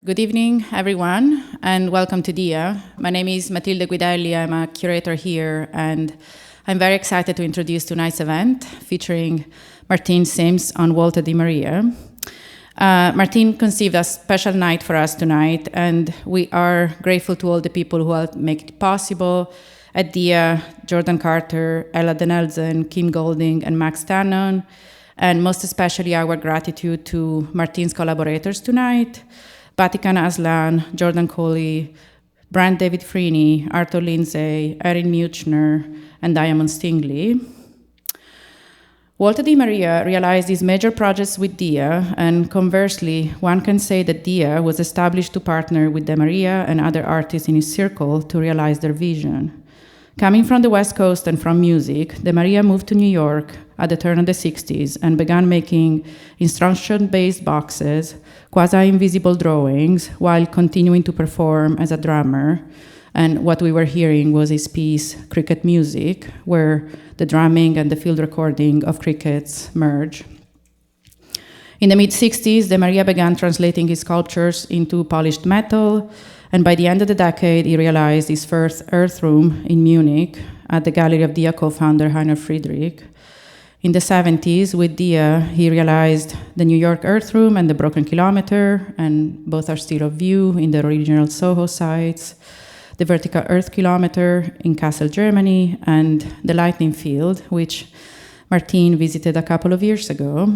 Good evening, everyone, and welcome to DIA. My name is Matilde Guidelli. I'm a curator here, and I'm very excited to introduce tonight's event featuring Martine Syms on Walter Di Maria. Martine conceived a special night for us tonight, and we are grateful to all the people who helped make it possible. At DIA, Jordan Carter, Ella Denelzen, Kim Golding, and Max Tannon, and most especially our gratitude to Martine's collaborators tonight, Vatikan Aslan, Jordan Coley, Brand David Freeney, Arthur Lindsay, Erin Muchner, and Diamond Stingley. Walter Di Maria realized these major projects with DIA, and conversely, one can say that DIA was established to partner with Di Maria and other artists in his circle to realize their vision. Coming from the West Coast and from music, Di Maria moved to New York at the turn of the 60s and began making instruction-based boxes, quasi-invisible drawings, while continuing to perform as a drummer. And what we were hearing was his piece, Cricket Music, where the drumming and the field recording of crickets merge. In the mid-60s, Di Maria began translating his sculptures into polished metal, and by the end of the decade, he realized his first Earth Room in Munich at the Gallery of DIA co-founder Heiner Friedrich. In the 70s, with DIA, he realized the New York Earth Room and the Broken Kilometer, and both are still of view in the original Soho sites, the Vertical Earth Kilometer in Kassel, Germany, and the Lightning Field, which Martine visited a couple of years ago.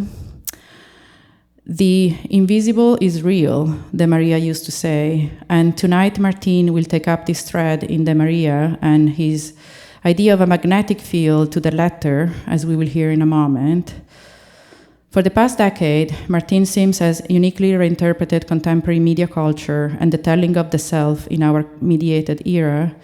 The invisible is real, Di Maria used to say, and tonight Martine will take up this thread in Di Maria and his idea of a magnetic field to the letter, as we will hear in a moment. For the past decade, Martine Syms has uniquely reinterpreted contemporary media culture and the telling of the self in our mediated era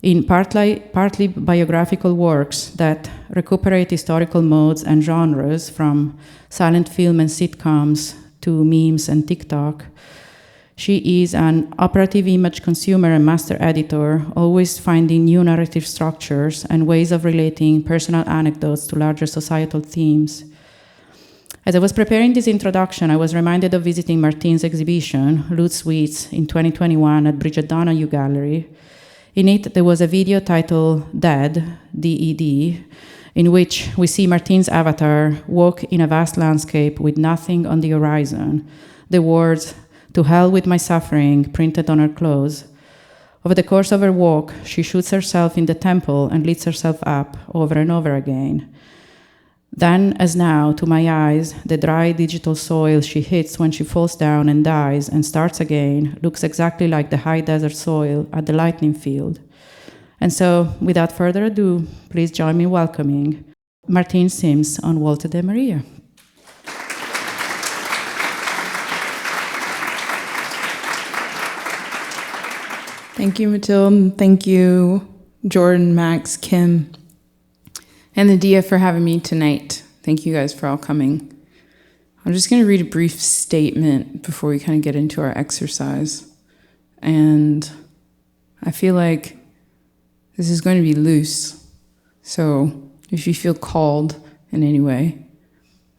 in partly biographical works that recuperate historical modes and genres, from silent film and sitcoms to memes and TikTok. She is an operative image consumer and master editor, always finding new narrative structures and ways of relating personal anecdotes to larger societal themes. As I was preparing this introduction, I was reminded of visiting Martine's exhibition, Loot Suites, in 2021 at Bridget Donahue Gallery. In it, there was a video titled Dead, D-E-D, in which we see Martine's avatar walk in a vast landscape with nothing on the horizon. The words, "To hell with my suffering," printed on her clothes. Over the course of her walk, she shoots herself in the temple and lifts herself up over and over again. Then, as now, to my eyes, the dry digital soil she hits when she falls down and dies and starts again looks exactly like the high desert soil at the Lightning Field. And so, without further ado, please join me in welcoming Martine Syms on Walter Di Maria. Thank you, Matilde. Thank you, Jordan, Max, Kim, and the DIA for having me tonight. Thank you guys for all coming. I'm just going to read a brief statement before we kind of get into our exercise. And I feel like this is going to be loose. So if you feel called in any way,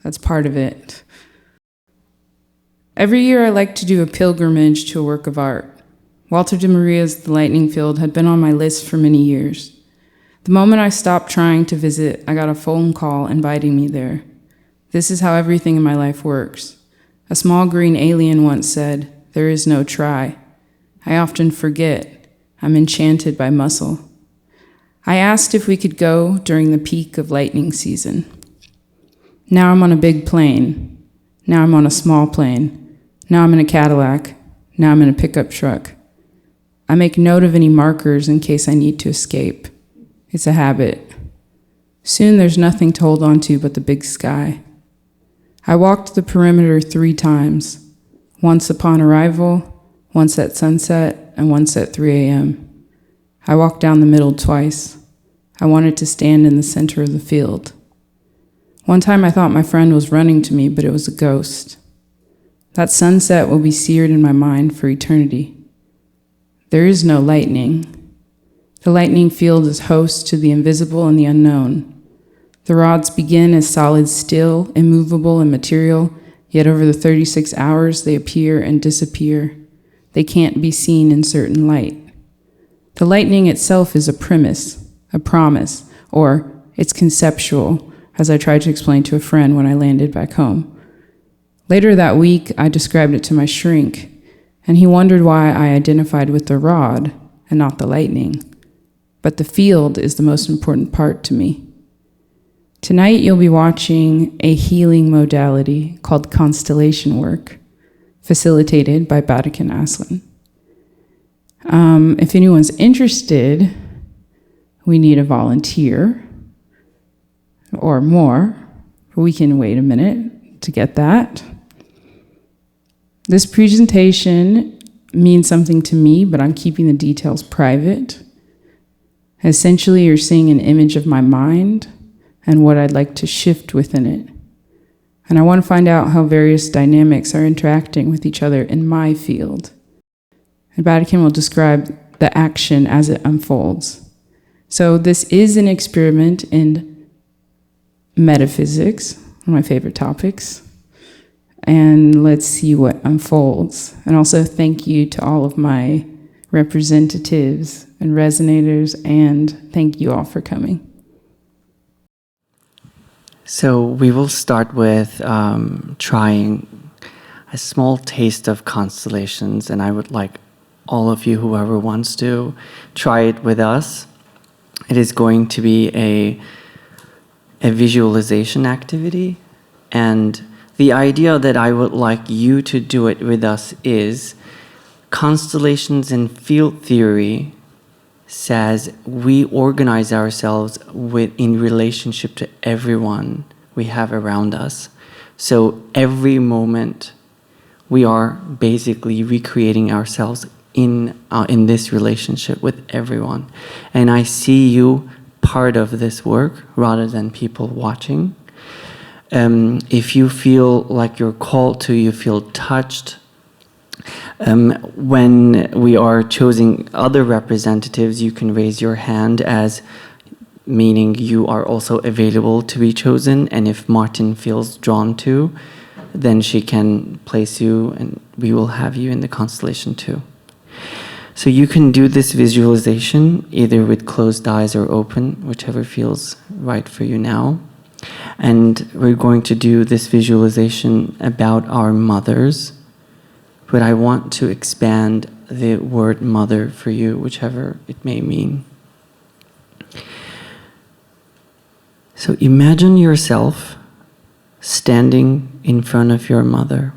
that's part of it. Every year I like to do a pilgrimage to a work of art. Walter Di Maria's The Lightning Field had been on my list for many years. The moment I stopped trying to visit, I got a phone call inviting me there. This is how everything in my life works. A small green alien once said, "There is no try." I often forget. I'm enchanted by muscle. I asked if we could go during the peak of lightning season. Now I'm on a big plane. Now I'm on a small plane. Now I'm in a Cadillac. Now I'm in a pickup truck. I make note of any markers in case I need to escape. It's a habit. Soon there's nothing to hold on to but the big sky. I walked the perimeter 3 times, once upon arrival, once at sunset, and once at 3 a.m. I walked down the middle twice. I wanted to stand in the center of the field. One time I thought my friend was running to me, but it was a ghost. That sunset will be seared in my mind for eternity. There is no lightning. The lightning field is host to the invisible and the unknown. The rods begin as solid, still, immovable, and material, yet over the 36 hours they appear and disappear. They can't be seen in certain light. The lightning itself is a premise, a promise, or it's conceptual, as I tried to explain to a friend when I landed back home. Later that week, I described it to my shrink, and he wondered why I identified with the rod and not the lightning. But the field is the most important part to me. Tonight, you'll be watching a healing modality called Constellation work, facilitated by Bergen Kunsthall. If anyone's interested, we need a volunteer or more. We can wait a minute to get that. This presentation means something to me, but I'm keeping the details private. Essentially, you're seeing an image of my mind and what I'd like to shift within it. And I want to find out how various dynamics are interacting with each other in my field. And Bergen will describe the action as it unfolds. So this is an experiment in metaphysics, one of my favorite topics. And let's see what unfolds. And also thank you to all of my representatives and resonators, and thank you all for coming. So we will start with trying a small taste of constellations, and I would like all of you, whoever wants to, try it with us. It is going to be a visualization activity, and the idea that I would like you to do it with us is constellations in field theory says we organize ourselves in relationship to everyone we have around us. So every moment we are basically recreating ourselves in this relationship with everyone. And I see you part of this work rather than people watching. If you feel like you're called to, you feel touched, when we are choosing other representatives, you can raise your hand as meaning you are also available to be chosen. And if Martin feels drawn to, then she can place you and we will have you in the constellation too. So you can do this visualization either with closed eyes or open, whichever feels right for you now. And we're going to do this visualization about our mothers. But I want to expand the word mother for you, whichever it may mean. So imagine yourself standing in front of your mother.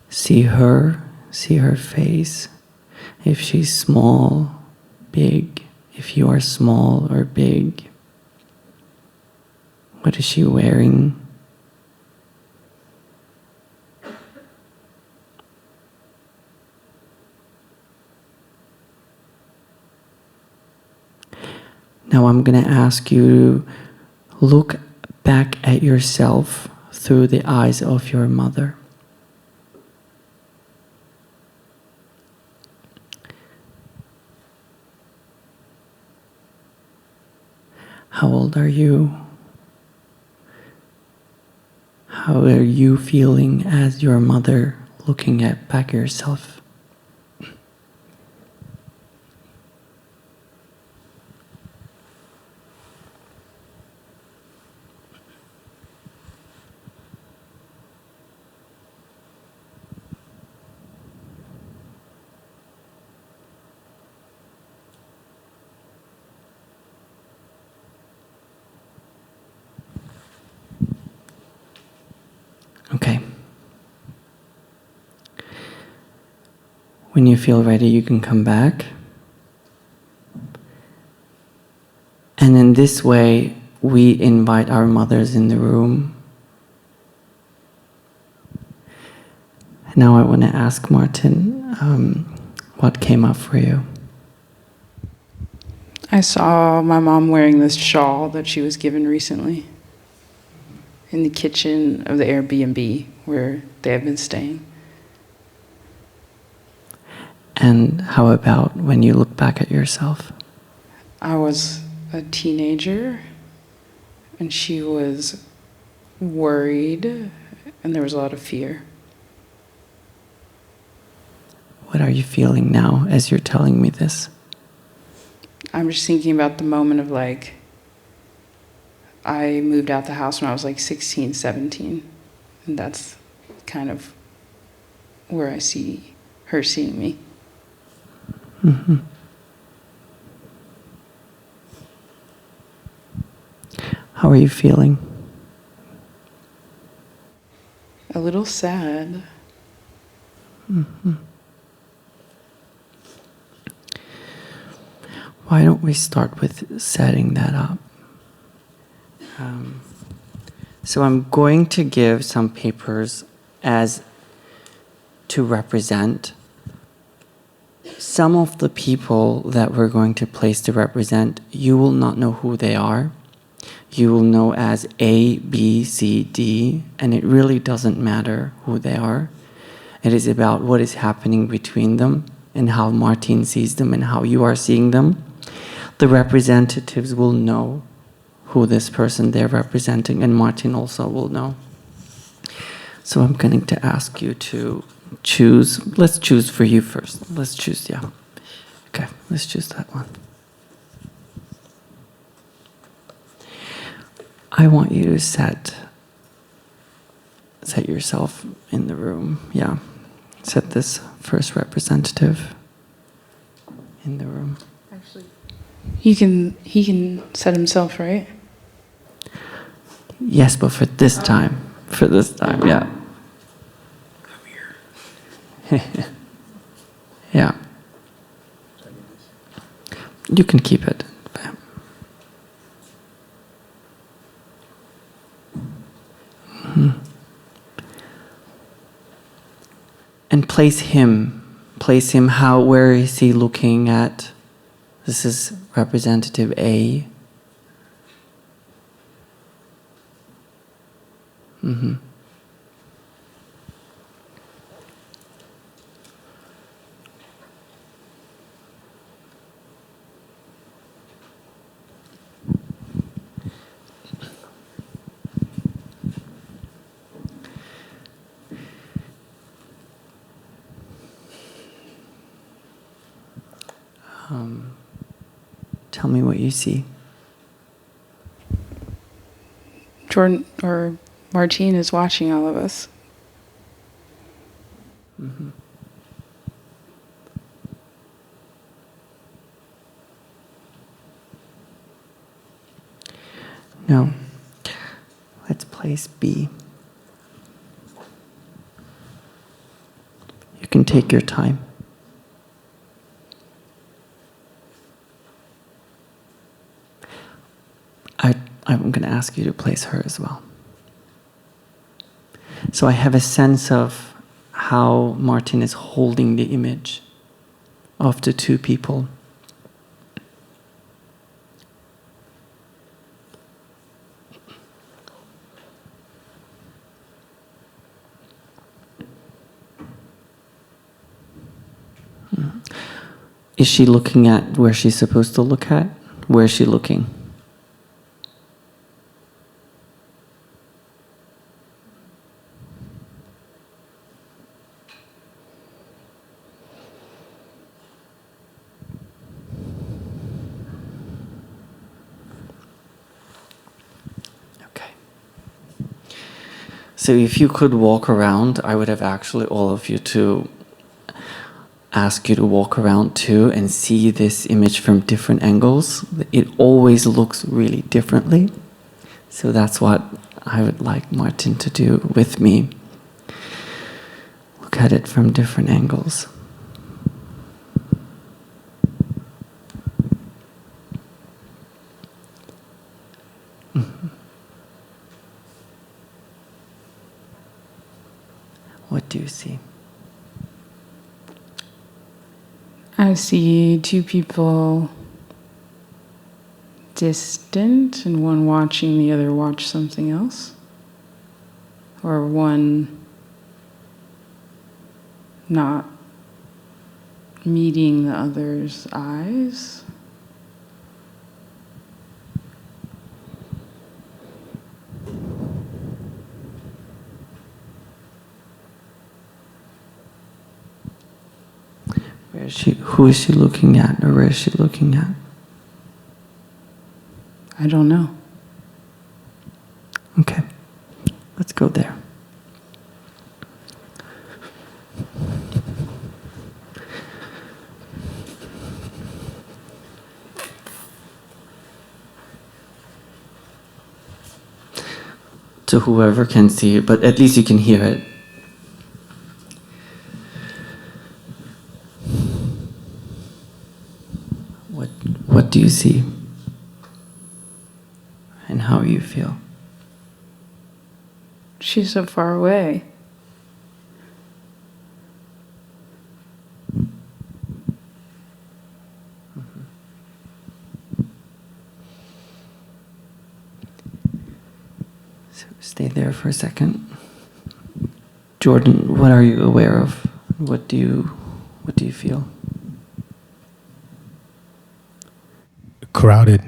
See her face. If she's small, big, if you are small or big. What is she wearing? Now I'm going to ask you to look back at yourself through the eyes of your mother. How old are you? How are you feeling as your mother looking at back yourself? Okay. When you feel ready, you can come back. And in this way, we invite our mothers in the room. Now I want to ask Martin, what came up for you? I saw my mom wearing this shawl that she was given recently in the kitchen of the Airbnb where they have been staying. And how about when you look back at yourself? I was a teenager, and she was worried, and there was a lot of fear. What are you feeling now as you're telling me this? I'm just thinking about the moment of like, I moved out the house when I was like 16, 17, and that's kind of where I see her seeing me. Mm-hmm. How are you feeling? A little sad. Mm-hmm. Why don't we start with setting that up? So I'm going to give some papers as to represent some of the people that we're going to place to represent. You will not know who they are. You will know as A, B, C, D, and it really doesn't matter who they are. It is about what is happening between them and how Martine sees them and how you are seeing them. The representatives will know who this person they're representing, and Martine also will know. So I'm going to ask you to choose. Let's choose for you first. Let's choose, yeah. Okay, let's choose that one. I want you to set yourself in the room. Yeah. Set this first representative in the room. Actually, he can set himself, right? Yes, but for this time. For this time, yeah. Come here. Yeah. You can keep it. Mm-hmm. And place him. Place him how, where is he looking at? This is representative A. Mm-hmm. Tell me what you see. Jordan or Martine is watching all of us. Mm-hmm. No. Let's place B. You can take your time. I'm going to ask you to place her as well. So I have a sense of how Martine is holding the image of the two people. Is she looking at where she's supposed to look at? Where is she looking? So if you could walk around, I would have actually all of you to ask you to walk around too and see this image from different angles. It always looks really differently. So that's what I would like Martine to do with me. Look at it from different angles. What do you see? I see two people distant and one watching the other watch something else. Or one not meeting the other's eyes. Where is she? Who is she looking at, or where is she looking at? I don't know. Okay, let's go there. To whoever can see it, but at least you can hear it. What do you see? And how you feel? She's so far away. So stay there for a second. Jordan, what are you aware of? What do you feel? Crowded.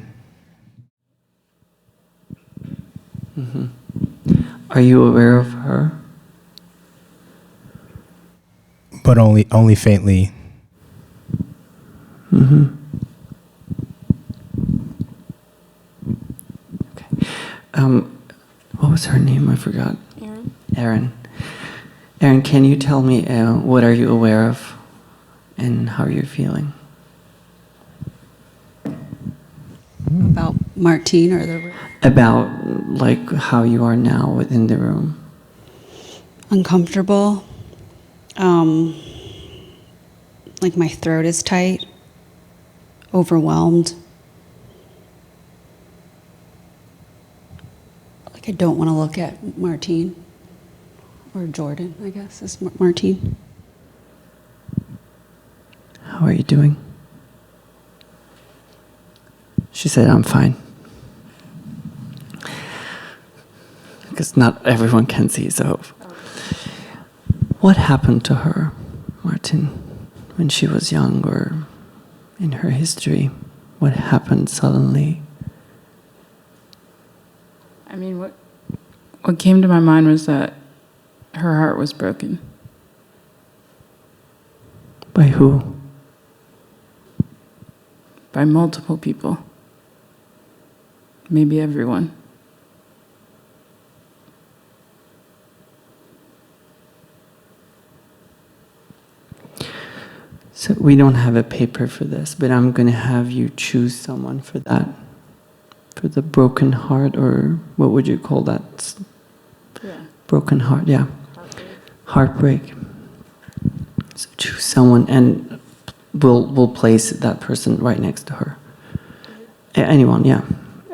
Mm-hmm. Are you aware of her? But only faintly. Mm-hmm. Okay. What was her name? I forgot. Erin, can you tell me what are you aware of and how you're feeling? About Martine or the room? About like how you are now within the room. Uncomfortable. Like my throat is tight. Overwhelmed. Like I don't want to look at Martine. Or Jordan, I guess, is Martine. How are you doing? She said, I'm fine. Because not everyone can see, so. What happened to her, Martin, when she was young or in her history? What happened suddenly? I mean, what came to my mind was that her heart was broken. By who? By multiple people. Maybe everyone. So we don't have a paper for this, but I'm going to have you choose someone for that. For the broken heart, or what would you call that? Yeah. Broken heart, yeah. Heartbreak. So choose someone, and we'll place that person right next to her. Anyone, yeah,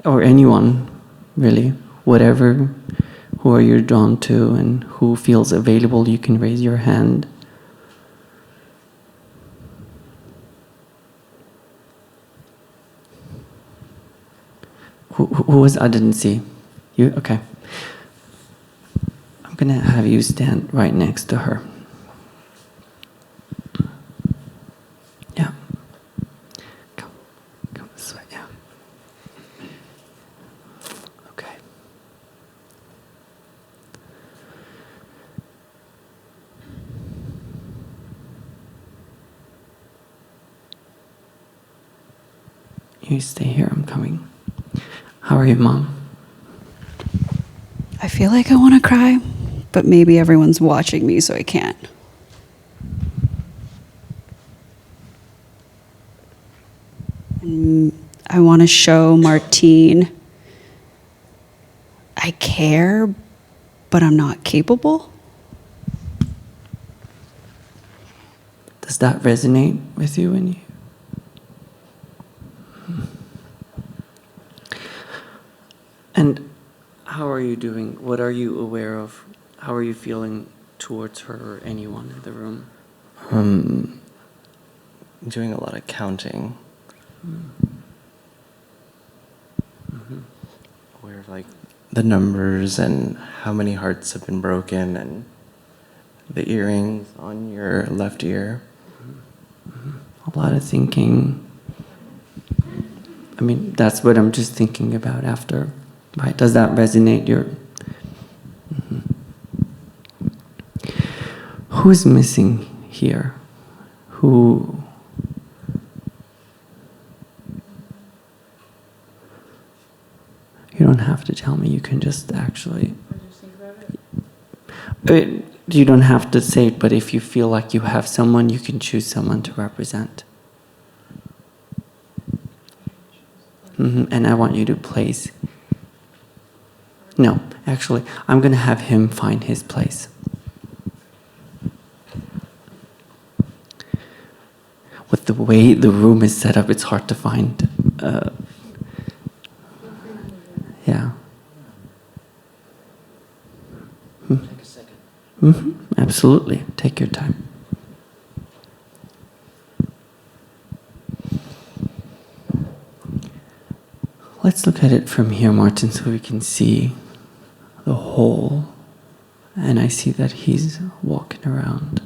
or anyone, really. Whatever, who are you drawn to, and who feels available. You can raise your hand. Who was? I didn't see. You okay? I'm gonna have you stand right next to her. Yeah. Come this way. Yeah. Okay. You stay here. I'm coming. How are you, Mom? I feel like I want to cry, but maybe everyone's watching me, so I can't. And I want to show Martine I care, but I'm not capable. Does that resonate with you? And how are you doing? What are you aware of? How are you feeling towards her or anyone in the room? Doing a lot of counting. Mm-hmm. Aware of like the numbers and how many hearts have been broken and the earrings on your left ear. Mm-hmm. a lot of thinking. I mean, that's what I'm just thinking about after. Right? Does that resonate? Who's missing here? Who? You don't have to tell me. You can just actually. You don't have to say it, but if you feel like you have someone, you can choose someone to represent. And I want you to place. No, actually, I'm going to have him find his place. With the way the room is set up, it's hard to find. Yeah. Take a second. Absolutely. Take your time. Let's look at it from here, Martin, so we can see the whole. And I see that he's walking around.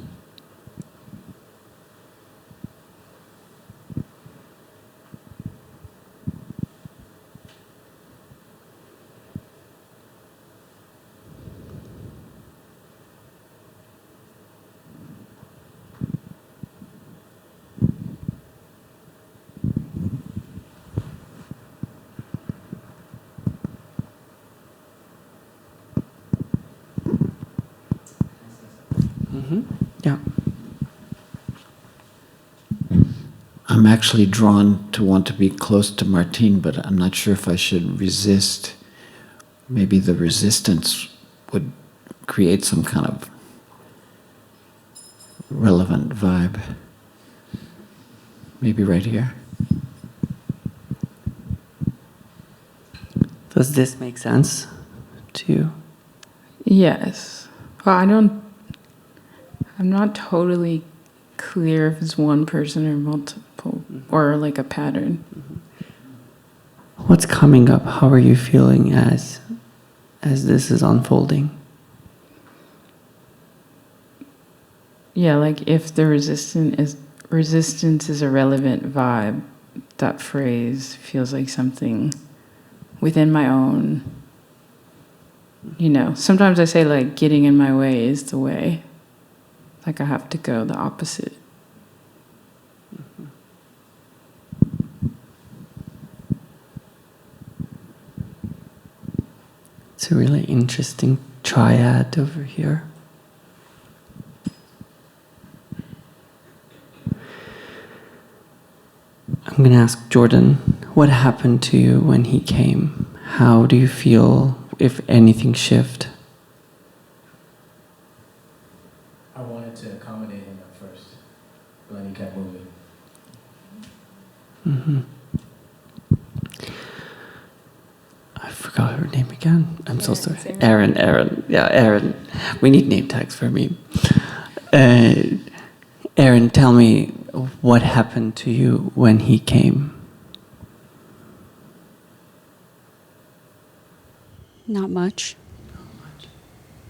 Yeah. I'm actually drawn to want to be close to Martine, but I'm not sure if I should resist. Maybe the resistance would create some kind of relevant vibe. Maybe right here. Does this make sense to you? Yes. Well, I'm not totally clear if it's one person or multiple, or like a pattern. What's coming up? How are you feeling as this is unfolding? Yeah, like if the resistance is a relevant vibe, that phrase feels like something within my own. Sometimes I say like getting in my way is the way. Like I have to go the opposite. It's a really interesting triad over here. I'm going to ask Jordan, what happened to you when he came? How do you feel, if anything, shift? I wanted to accommodate him at first, but then he kept moving. I forgot her name again. I'm so sorry. Erin. Yeah, Erin. We need name tags for me. Erin, tell me what happened to you when he came. Not much.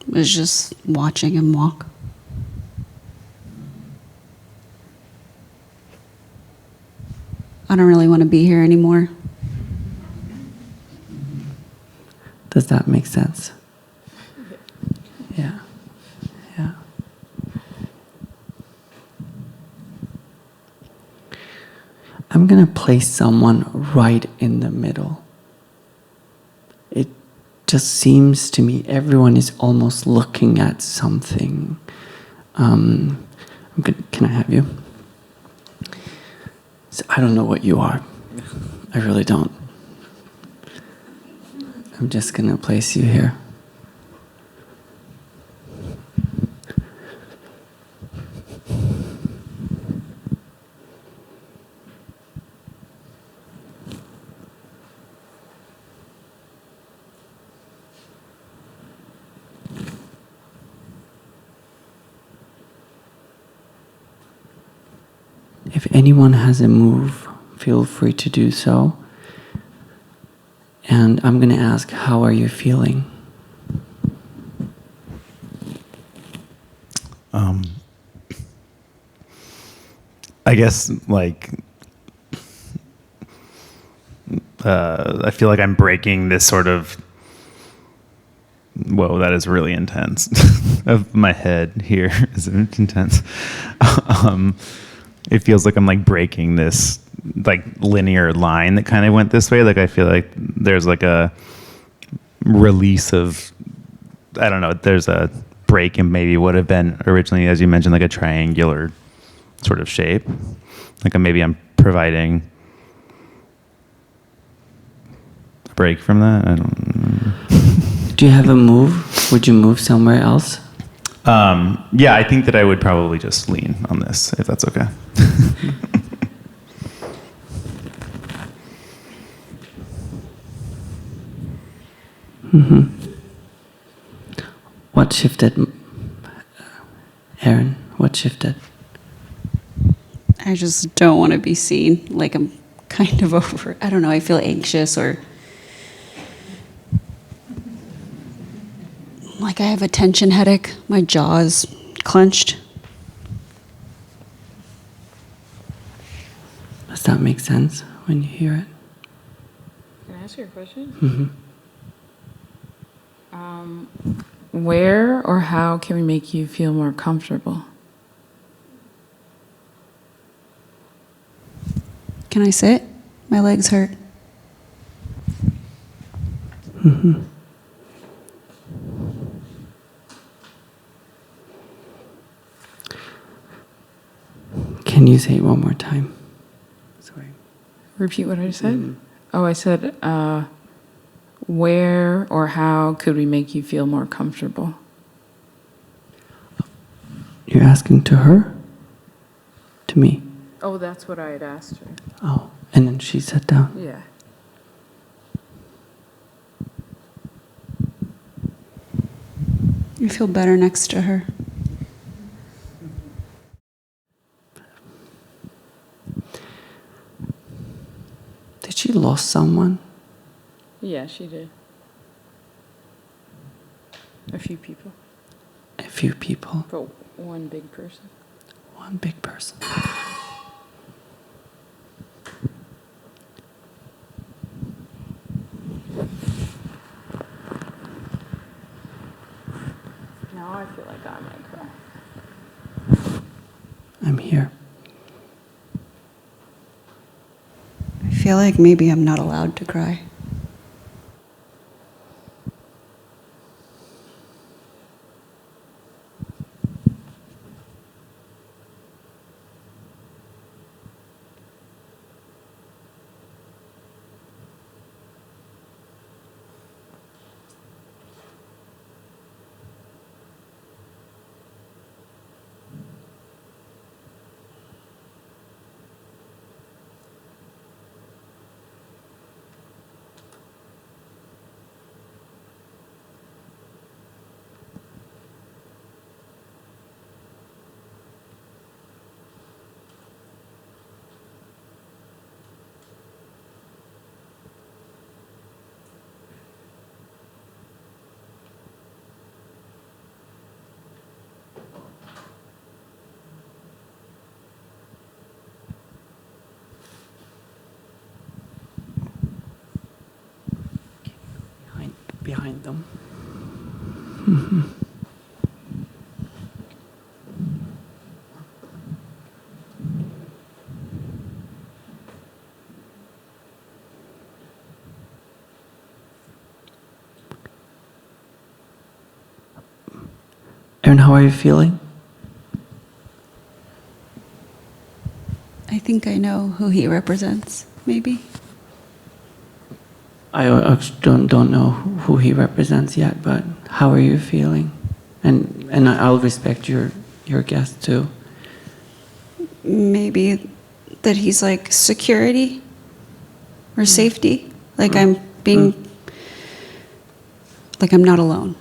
It was just watching him walk. I don't really want to be here anymore. Does that make sense? Yeah. Yeah. I'm going to place someone right in the middle. It just seems to me everyone is almost looking at something. Can I have you? So I don't know what you are. I really don't. I'm just going to place you here. If anyone has a move, feel free to do so. And I'm going to ask, how are you feeling? I guess like I feel like I'm breaking this sort of, whoa, that is really intense. Of my head here is intense. It feels like I'm like breaking this like linear line that kind of went this way. Like I feel like there's like a release of, I don't know, there's a break in maybe would have been originally, as you mentioned, like a triangular sort of shape. Like maybe I'm providing a break from that. I don't know. Do you have a move? Would you move somewhere else? Yeah, I think that I would probably just lean on this, if that's okay. Mm-hmm. What shifted, Aaron? What shifted? I just don't want to be seen like I'm kind of over. I don't know. I feel anxious or like I have a tension headache. My jaw is clenched. Does that make sense when you hear it? Can I ask you a question? Mm-hmm. Where or how can we make you feel more comfortable? Can I sit? My legs hurt. Mm-hmm. Can you say it one more time? Sorry. Repeat what I said? Mm. Oh, I said, where or how could we make you feel more comfortable? You're asking to her? To me? Oh, that's what I had asked her. Oh, and then she sat down. Yeah. I feel better next to her. Did she lost someone? Yeah, she did. A few people. A few people. But one big person. One big person. Now I feel like I might cry. I'm here. I feel like maybe I'm not allowed to cry. Behind them. Mm-hmm. Aaron, how are you feeling? I think I know who he represents, maybe. I actually don't know who he represents yet, but how are you feeling? And I'll respect your guess too. Maybe that he's like security or safety. Like I'm being, like I'm not alone.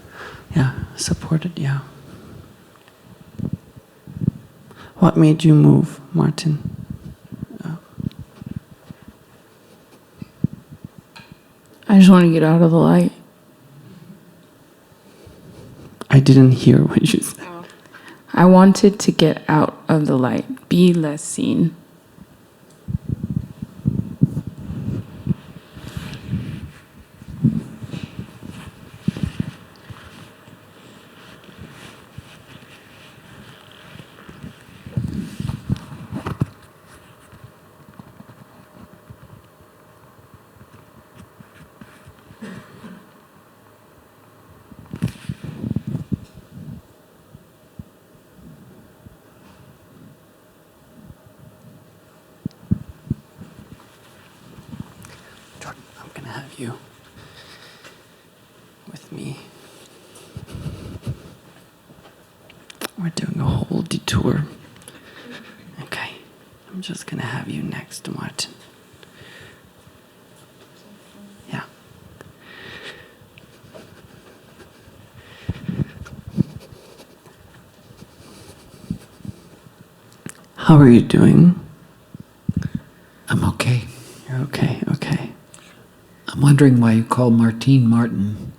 Yeah, supported, yeah. What made you move, Martin? I just want to get out of the light. I didn't hear what you said. I wanted to get out of the light, be less seen. Jordan, I'm gonna have you with me. We're doing a whole detour. Okay, I'm just gonna have you next to Martin. Yeah. How are you doing? I'm okay. You're okay, okay. I'm wondering why you call Martine Martin.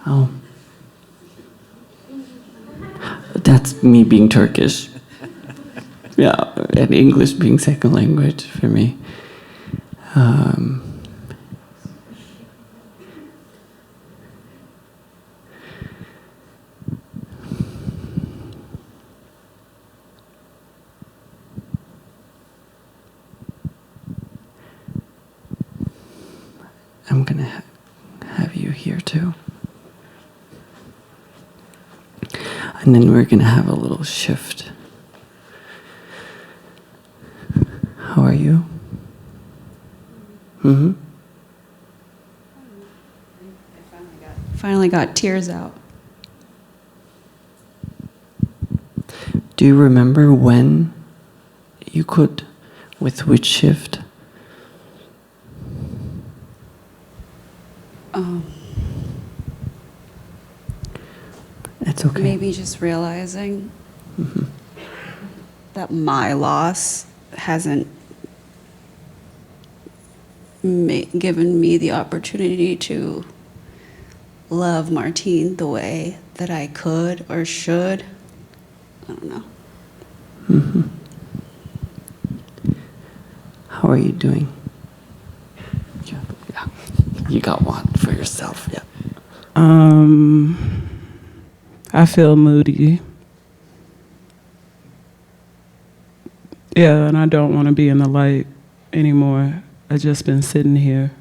Oh. That's me being Turkish. Yeah, and English being second language for me. I'm gonna have you here too. And then we're gonna have a little shift. How are you? Mm-hmm. Finally got tears out. Do you remember when you could, with which shift? It's okay. Maybe just realizing that my loss hasn't given me the opportunity to love Martine the way that I could or should. I don't know. How are you doing? Yeah. You got one for yourself, yeah. I feel moody. Yeah, and I don't want to be in the light anymore. I've just been sitting here.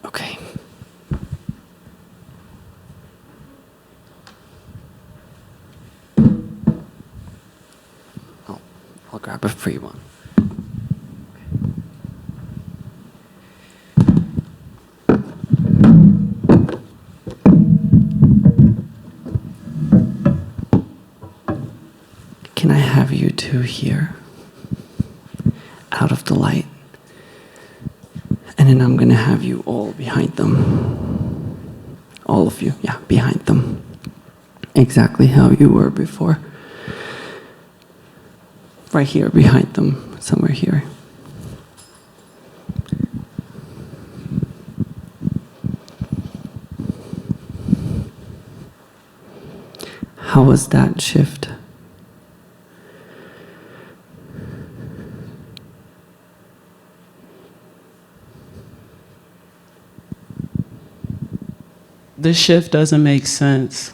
Okay. I'll grab a free one. Can I have you two here? Out of the light. And then I'm gonna have you all behind them. All of you, yeah, behind them. Exactly how you were before. Right here, behind them, somewhere here. How was that shift? This shift doesn't make sense.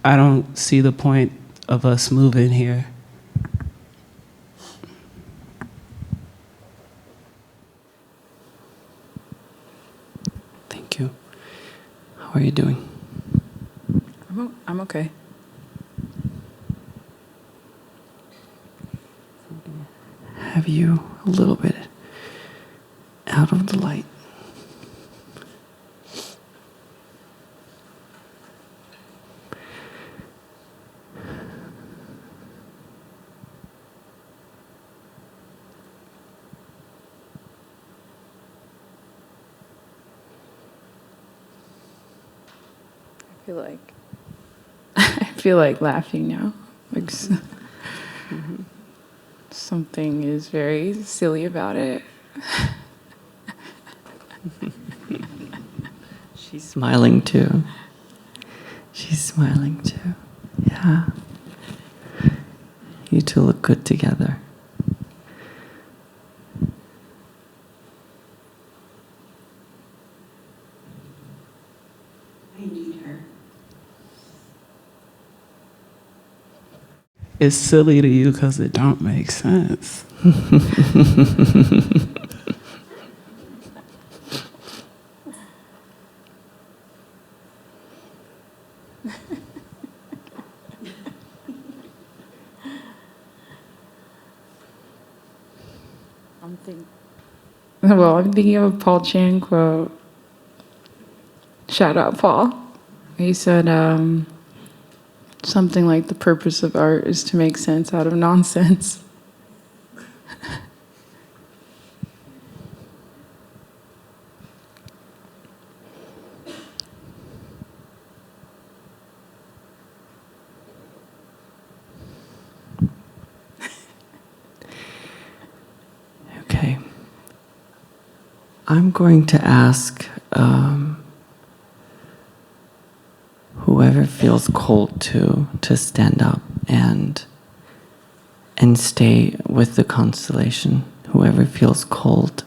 I don't see the point of us moving here. Thank you. How are you doing? I'm okay. Have you a little bit out of the light. I feel like laughing now. Like, Mm-hmm. Something is very silly about it. She's smiling too. She's smiling too. Yeah. You two look good together. I need her. It's silly to you because it don't make sense. I'm thinking of a Paul Chan quote. Shout out, Paul. He said something like, the purpose of art is to make sense out of nonsense. Okay. I'm going to ask whoever feels called to stand up and stay with the constellation. Whoever feels called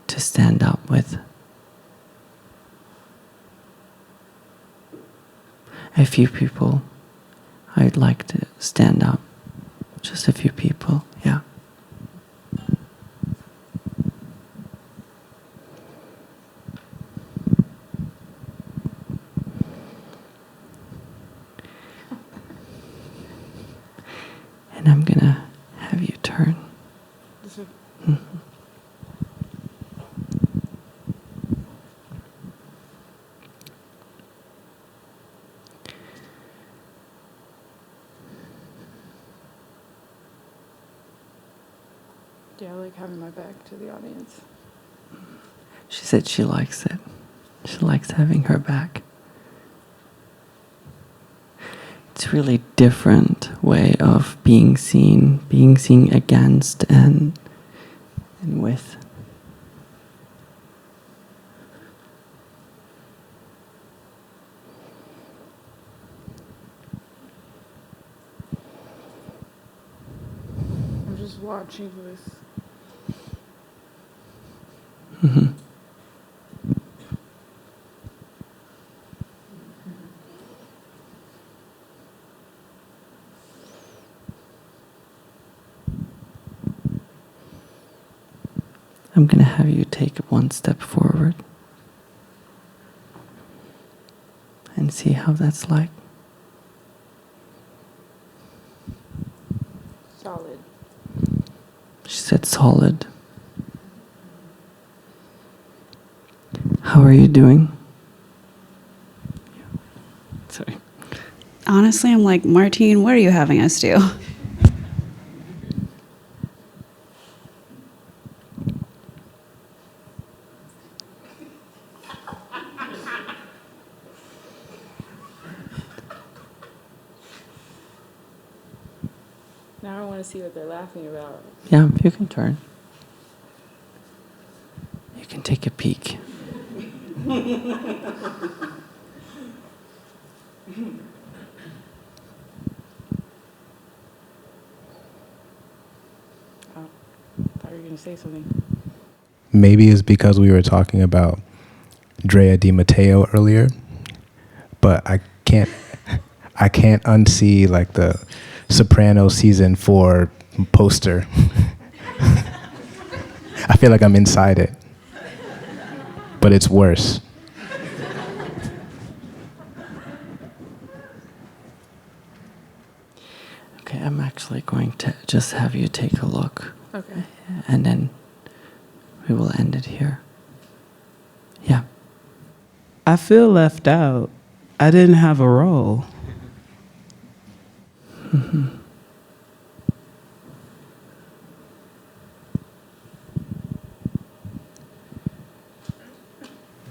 to stand up with. A few people. I'd like to stand up. Just a few people, yeah. And I'm gonna have you turn. Mhm. Yeah, I like having my back to the audience. She said she likes it. She likes having her back. It's a really different way of being seen against and with. I'm just watching this. Mm-hmm. I'm going to have you take one step forward and see how that's like. Solid. She said solid. How are you doing? Sorry. Honestly, I'm like, Martine, what are you having us do? Now I want to see what they're laughing about. Yeah, you can turn. You can take a peek. I thought you were going to say something. Maybe it's because we were talking about Drea Di Matteo earlier, but I can't unsee like the Soprano season 4 poster. I feel like I'm inside it, but it's worse. Okay, I'm actually going to just have you take a look. Okay. And then we will end it here. Yeah. I feel left out. I didn't have a role. Mm-hmm.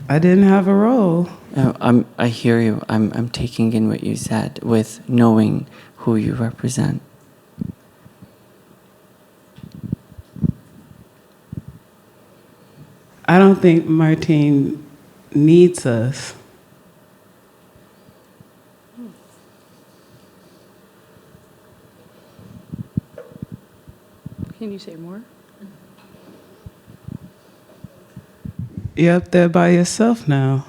I didn't have a role. I hear you. I'm taking in what you said with knowing who you represent. don't think Martine needs us. Can you say more? You're up there by yourself now.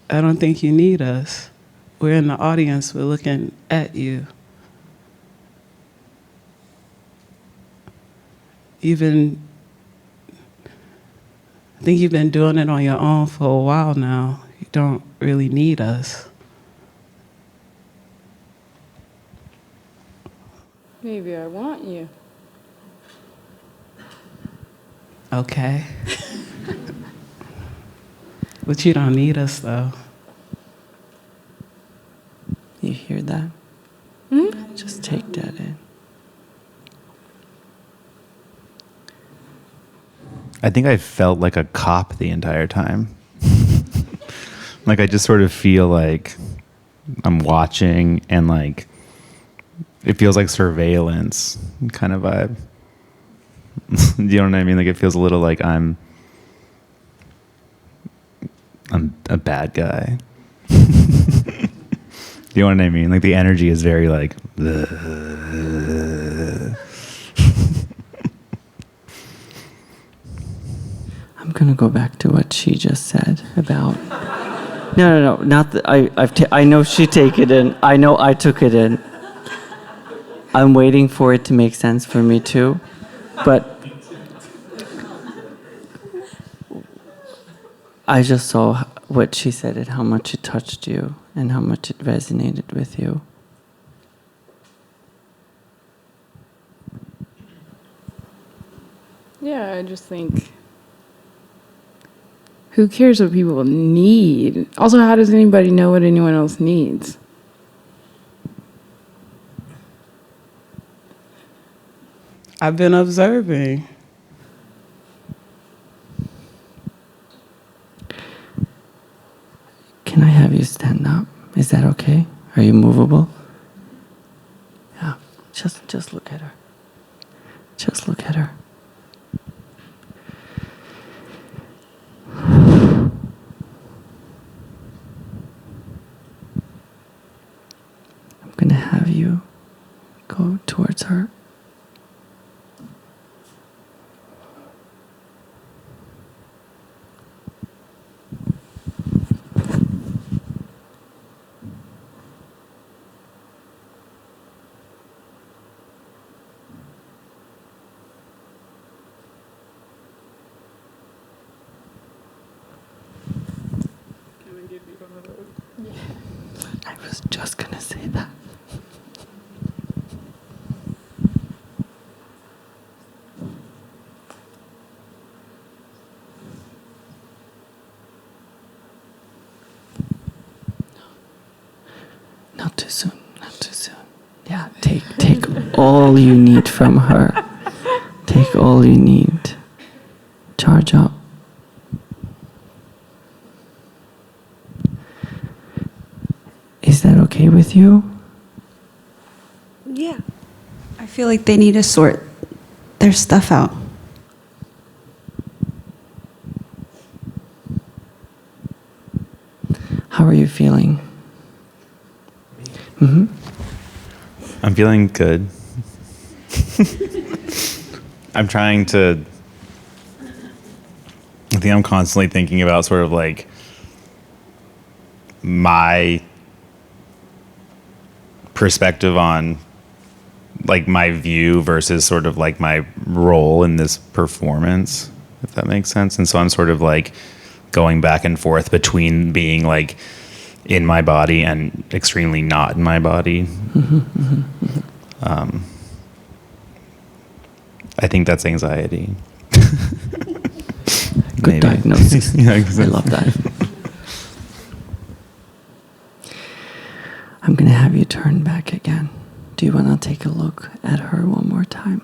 I don't think you need us. We're in the audience, we're looking at you. I think you've been doing it on your own for a while now. You don't really need us. Maybe I want you. Okay. But you don't need us, though. You hear that? Just take that in. I think I felt like a cop the entire time. Like I just sort of feel like I'm watching and like it feels like surveillance kind of vibe. Do you know what I mean? Like it feels a little like I'm a bad guy. Do you know what I mean? Like the energy is very like I'm gonna go back to what she just said about. No, not that I know she take it in. I know I took it in. I'm waiting for it to make sense for me too, but I just saw what she said and how much it touched you and how much it resonated with you. Yeah, I just think, who cares what people need? Also, how does anybody know what anyone else needs? I've been observing. Can I have you stand up? Is that okay? Are you movable? Yeah. Just look at her. Just look at her. I'm gonna have you go towards her. I was just gonna say that. Not too soon, not too soon. Yeah, take all you need from her. Take all you need. Charge up. Is that okay with you? Yeah. I feel like they need to sort their stuff out. How are you feeling? Mm-hmm. I'm feeling good. I'm trying to, I think I'm constantly thinking about sort of like my perspective on like my view versus sort of like my role in this performance, if that makes sense. And so I'm sort of like going back and forth between being like in my body and extremely not in my body. I think that's anxiety. Good diagnosis. Yeah, I love that. I'm going to have you turn back again. Do you want to take a look at her one more time?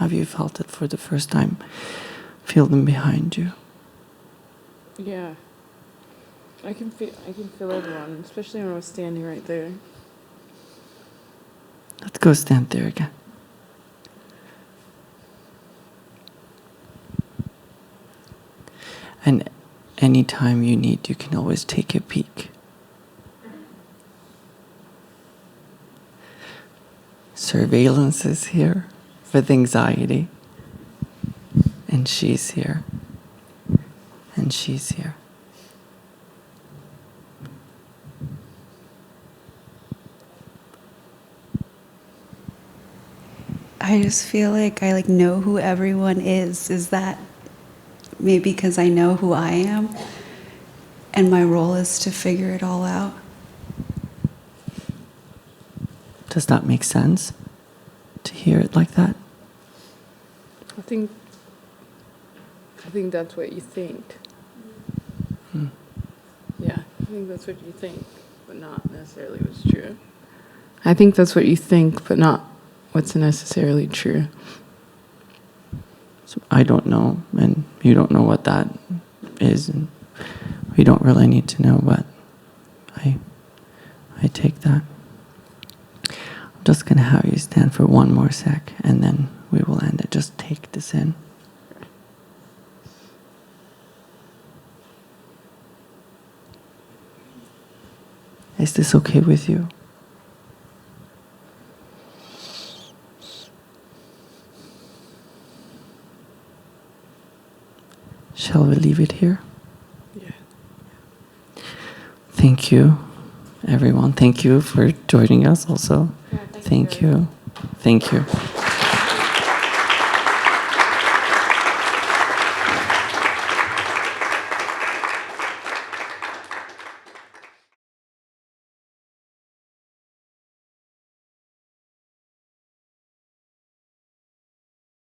Have you felt it for the first time? Feel them behind you. Yeah. I can feel everyone, especially when I was standing right there. Let's go stand there again. And anytime you need, you can always take a peek. Surveillance is here with anxiety. And she's here. And she's here. I just feel like I know who everyone is. Is that maybe because I know who I am and my role is to figure it all out? Does that make sense to hear it like that? I think that's what you think. Yeah, I think that's what you think, but not necessarily what's true. I think that's what you think, but not what's necessarily true. So I don't know, and you don't know what that is, and we don't really need to know, but I take that. I'm just going to have you stand for one more sec, and then we will end it. Just take this in. Is this okay with you? Shall we leave it here? Yeah. Thank you, everyone. Thank you for joining us also. Yeah, Thank you. Thank you.